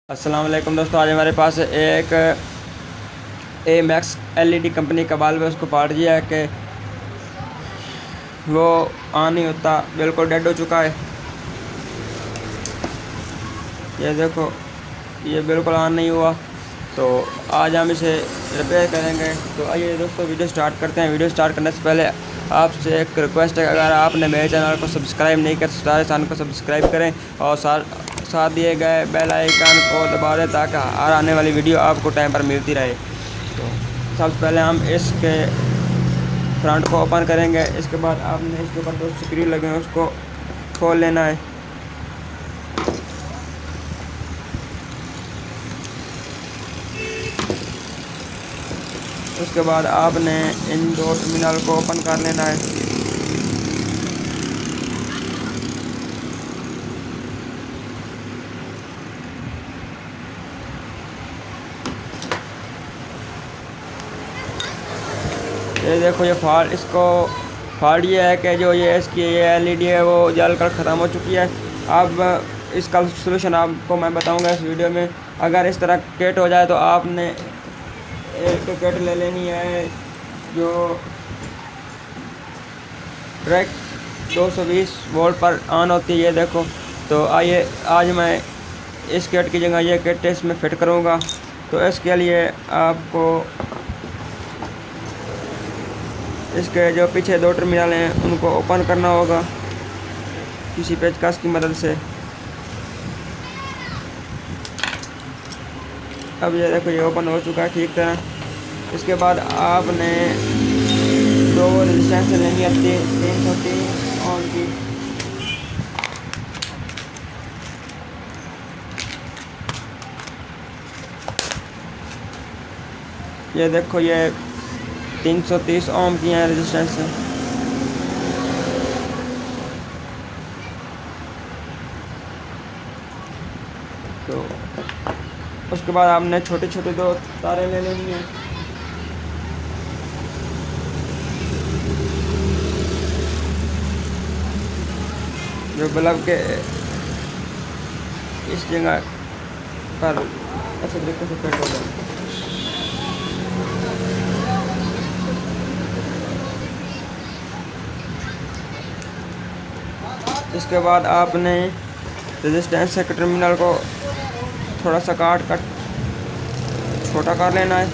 अस्सलाम वालेकुम दोस्तों, आज हमारे पास एक ए मैक्स एलईडी कंपनी का बल्ब है। उसको फाड़ दिया है कि वो ऑन नहीं होता, बिल्कुल डेड हो चुका है। ये देखो, ये बिल्कुल ऑन नहीं हुआ। तो आज हम इसे रिपेयर करेंगे। तो आइए दोस्तों, वीडियो स्टार्ट करते हैं। वीडियो स्टार्ट करने से पहले आपसे एक रिक्वेस्ट है, अगर आपने मेरे चैनल को सब्सक्राइब नहीं किया तो सारे चैनल को सब्सक्राइब करें और साथ दिए गए बेल आइकन को दबा दें ताकि हर आने वाली वीडियो आपको टाइम पर मिलती रहे। तो सबसे पहले हम इसके फ्रंट को ओपन करेंगे। इसके बाद आपने इसके ऊपर 2 स्क्रू लगे हैं, उसको खोल लेना है। उसके बाद आपने इन 2 टर्मिनल को ओपन कर लेना है। ये देखो, ये फॉल्ट ये है कि जो ये इसकी ये एलईडी है वो जल कर ख़त्म हो चुकी है। अब इसका सलूशन आपको मैं बताऊंगा इस वीडियो में। अगर इस तरह कट हो जाए तो आपने एक कट ले लेनी है जो डायरेक्ट 220 वोल्ट पर ऑन होती है। ये देखो, तो आइए आज मैं इस कट की जगह ये कट इसमें फिट करूँगा। तो इसके लिए आपको इसके जो पीछे 2 टर्मिनल हैं उनको ओपन करना होगा किसी पेचकस की मदद से। अब ये देखो, ये ओपन हो चुका है ठीक तरह। इसके बाद आपने 2 रेजिस्टेंस लेनी है 330 ओम की। ये देखो, ये 330 ओम की हैं रेजिस्टेंस। तो उसके बाद आपने छोटे छोटे 2 तारें ले लेनी हैं। जो बल्ब के इस जगह पर अच्छे तरीके से फिट हो जाए। इसके बाद आपने रेजिस्टेंस के टर्मिनल को थोड़ा सा काट कर छोटा कर लेना है।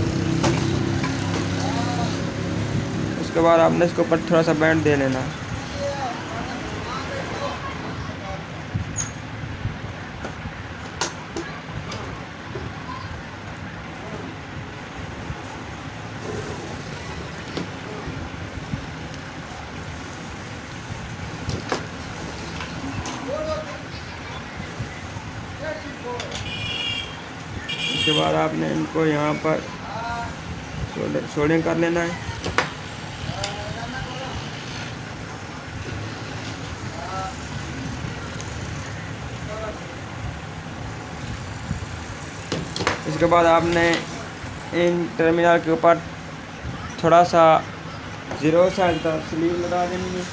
उसके बाद आपने इसके ऊपर थोड़ा सा बैंड दे लेना है। उसके बाद आपने इनको यहाँ पर सोल्डरिंग कर लेना है। इसके बाद आपने इन टर्मिनल के ऊपर थोड़ा सा 0 साइड का स्लीव लगा देनी है।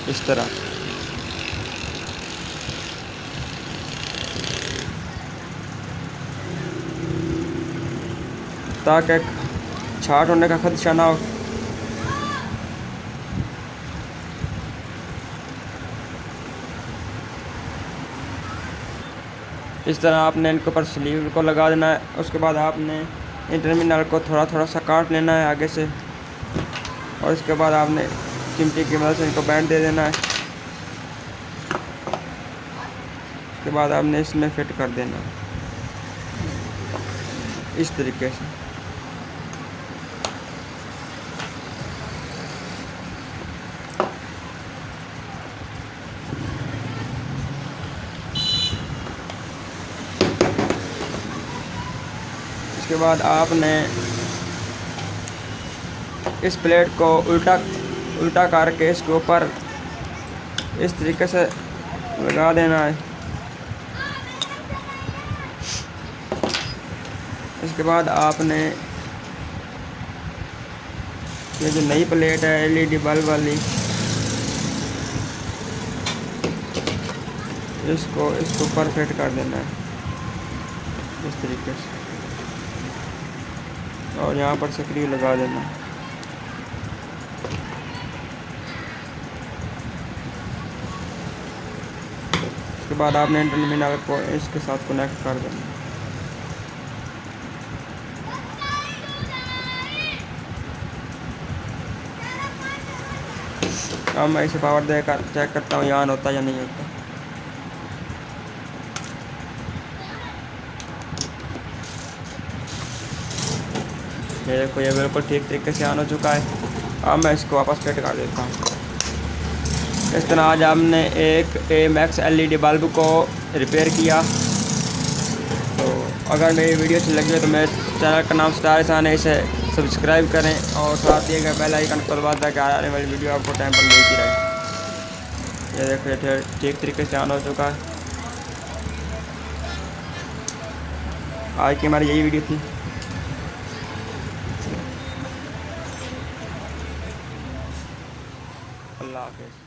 इस तरह ताकि छाट होने का खदशा ना हो। इस तरह आपने इनके ऊपर स्लीव को लगा देना है। उसके बाद आपने इन टर्मिनल को थोड़ा थोड़ा सा काट लेना है आगे से, और इसके बाद आपने चिमटी की मदद से इनको बैंड दे देना है। उसके बाद आपने इसमें फिट कर देना है इस तरीके से। इसके बाद आपने इस प्लेट को उल्टा करके इसके ऊपर इस तरीके से लगा देना है। इसके बाद आपने ये जो नई प्लेट है एलईडी बल्ब वाली, इसको परफेक्ट कर देना है इस तरीके से, और यहाँ पर स्क्रू लगा देना है। उसके बाद आपने टर्मिनल को इसके साथ कनेक्ट कर देना। अब मैं इसे पावर देकर चेक करता हूँ यहाँ होता या नहीं होता। ये देखो ये बिल्कुल ठीक तरीके से ऑन हो चुका है। अब मैं इसको वापस फिट कर देता हूँ। इस तरह आज हमने एक AMX LED बल्ब को रिपेयर किया। तो अगर मेरी वीडियो अच्छी लगी हो तो मेरे चैनल का नाम स्टार एहसान है, इसे सब्सक्राइब करें और साथ ही बेल आइकन पर दबा दें कि आने वाली वीडियो आपको टाइम पर मिलती रहे। ये देखो ये ठीक तरीके से ऑन हो चुका है। आज की हमारी यही वीडियो थी। अल्लाह हाफ़िज़।